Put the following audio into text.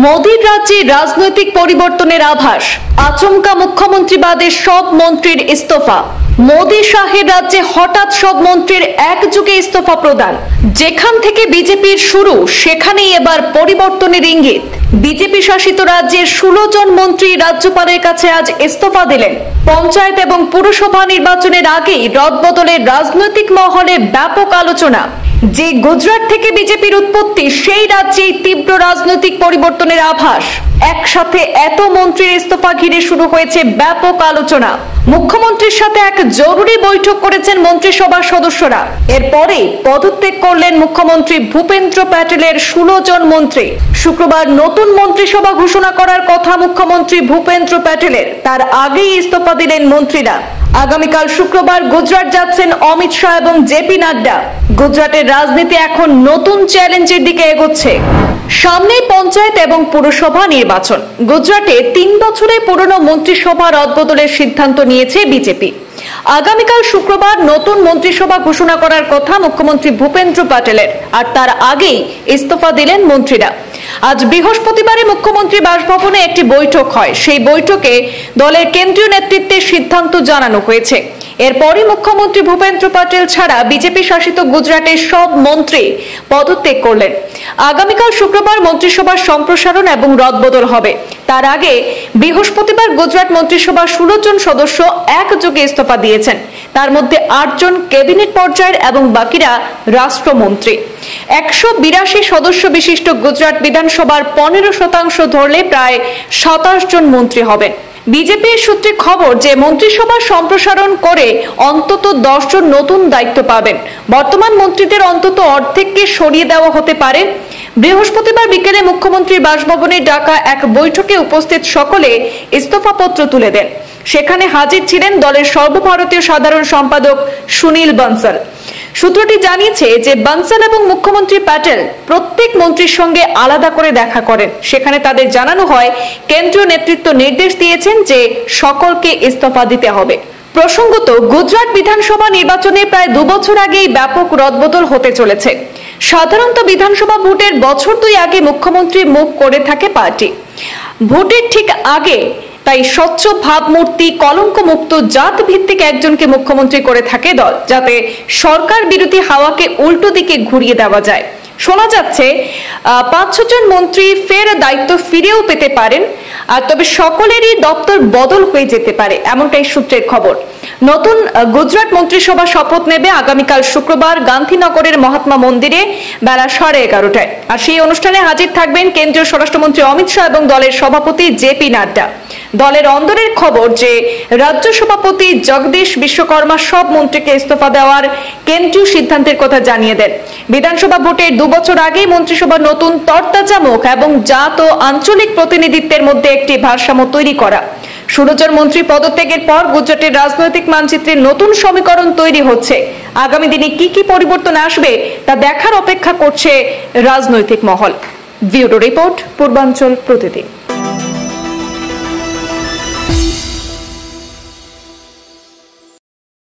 মোদীর রাজ্যে রাজনৈতিক পরিবর্তনের আভাস। আচমকা মুখ্যমন্ত্রী বাদে সব মন্ত্রীর ইস্তফা। মোদী শাহের রাজ্যে হঠাৎ সব মন্ত্রীর একযোগে ইস্তফা প্রদান। যেখান থেকে বিজেপির শুরু সেখানেই এবার পরিবর্তনের ইঙ্গিত। বিজেপি শাসিত রাজ্যের 16 জন মন্ত্রী রাজ্যপালের কাছে আজ ইস্তফা দিলেন। পঞ্চায়েত এবং পুরসভা নির্বাচনের আগেই রদবদলের রাজনৈতিক মহলে ব্যাপক আলোচনা। যে গুজরাট থেকে বিজেপির উৎপত্তি সেই রাজ্যেই তীব্র রাজনৈতিক পরিবর্তনের আভাস। একসাথে এত মন্ত্রীর ইস্তফা ঘিরে শুরু হয়েছে ব্যাপক আলোচনা। মুখ্যমন্ত্রীর সাথে এক জরুরি বৈঠক করেছেন মন্ত্রিসভার সদস্যরা। এরপরে পদত্যাগ করলেন মুখ্যমন্ত্রী ভূপেন্দ্র প্যাটেলের 16 জন মন্ত্রী। শুক্রবার নতুন মন্ত্রিসভা ঘোষণা করার কথা মুখ্যমন্ত্রী ভূপেন্দ্র প্যাটেলের, তার আগেই ইস্তফা দিলেন মন্ত্রীরা। আগামীকাল শুক্রবার গুজরাট যাচ্ছেন অমিত শাহ এবং জেপি নাড্ডা। গুজরাটের রাজনীতি এখন নতুন চ্যালেঞ্জের দিকে এগোচ্ছে। সামনে পঞ্চায়েত এবং পুরসভা নির্বাচন। গুজরাটে 3 বছরের পুরনো মন্ত্রিসভা রদবদলের সিদ্ধান্ত নিয়েছে বিজেপি। আগামীকাল শুক্রবার নতুন মন্ত্রিসভা ঘোষণা করার কথা মুখ্যমন্ত্রী ভূপেন্দ্র প্যাটেলের, আর তার আগেই ইস্তফা দিলেন মন্ত্রীরা। আজ বৃহস্পতিবারে মুখ্যমন্ত্রী বাসভবনে একটি বৈঠক হয়। সেই বৈঠকে দলের কেন্দ্রীয় নেতৃত্বের সিদ্ধান্ত জানানো হয়েছে। এরপরই মুখ্যমন্ত্রী ভূপেন্দ্র প্যাটেল ছাড়া বিজেপি শাসিত গুজরাটের সব মন্ত্রী পদত্যাগ করলেন। আগামীকাল শুক্রবার মন্ত্রিসভার সম্প্রসারণ এবং রদবদল হবে। তার আগে বৃহস্পতিবার গুজরাট মন্ত্রিসভার 16 জন সদস্য একযোগে ইস্তফা দিয়েছেন। তার মধ্যে 8 জন ক্যাবিনেট পর্যায়ের এবং বাকিরা রাষ্ট্রমন্ত্রী। 182 সদস্য বিশিষ্ট গুজরাট বিধানসভার 15% ধরলে প্রায় 27 জন মন্ত্রী হবেন। বিজেপির সূত্রে খবর যে মন্ত্রিসভা সম্প্রসারণ করে অন্তত 10 জন নতুন দায়িত্ব পাবেন। বর্তমান মন্ত্রীদের অন্তত অর্ধেককে সরিয়ে দেওয়া হতে পারে। বৃহস্পতিবার বিকেলে মুখ্যমন্ত্রীর বাসভবনে ডাকা এক বৈঠকে উপস্থিত সকলে ইস্তফাপত্র তুলে দেন। সেখানে হাজির ছিলেন দলের সর্বভারতীয় সাধারণ সম্পাদক সুনীল বানসাল। সূত্রটি জানিয়েছে যে বানসাল এবং মুখ্যমন্ত্রী প্যাটেল প্রত্যেক মন্ত্রীর সঙ্গে আলাদা করে দেখা করেন। সেখানে তাদের জানানো হয় কেন্দ্রীয় নেতৃত্ব নির্দেশ দিয়েছেন যে সকলকে ইস্তফা দিতে হবে। প্রসঙ্গত, গুজরাট বিধানসভা নির্বাচনে প্রায় 2 বছর আগেই ব্যাপক রদবদল হতে চলেছে। সাধারণত বিধানসভা ভোটের বছর 2 আগে মুখ্যমন্ত্রী মুখ করে থাকে পার্টি। ভোটের ঠিক আগে তাই স্বচ্ছ ভাবমূর্তি, কলঙ্ক মুক্ত জাত ভিত্তিক একজনকে মুখ্যমন্ত্রী করে থাকে দল, যাতে সরকার বিরোধী হাওয়াকে উল্টো দিকে ঘুরিয়ে দেওয়া যায়। শোনা যাচ্ছে 5-6 জন মন্ত্রী ফের দায়িত্ব ফিরেও পেতে পারেন, আর তবে সকলেরই দপ্তর বদল হয়ে যেতে পারে, এমনটাই সূত্রের খবর। নতুন গুজরাট মন্ত্রিসভা শপথ নেবে আগামীকাল শুক্রবার গান্ধীনগরের মহাত্মা মন্দিরে বেলা 11:30টায়। আর সেই অনুষ্ঠানে হাজির থাকবেন কেন্দ্রীয় স্বরাষ্ট্রমন্ত্রী অমিত শাহ এবং দলের সভাপতি জেপি নাড্ডা। দলের অন্দরের খবর যে রাজ্য সভাপতি জগদীশ বিশ্বকর্মা সব মন্ত্রীকে ইস্তফা দেওয়ার কেন্দ্রীয় সিদ্ধান্তের কথা জানিয়ে দেন। বিধানসভা ভোটের 2 বছর আগেই মন্ত্রিসভার নতুন তরতাজা মুখ এবং জাত ও আঞ্চলিক প্রতিনিধিত্বের মধ্যে একটি ভারসাম্য তৈরি করা। 16 জন মন্ত্রী পদত্যাগের পর গুজরাটের রাজনৈতিক মানচিত্রে নতুন সমীকরণ তৈরি হচ্ছে। আগামী দিনে কি পরিবর্তন আসবে তা দেখার অপেক্ষা করছে রাজনৈতিক মহল। ব্যুরো রিপোর্ট, পূর্বাঞ্চল প্রতিদিন।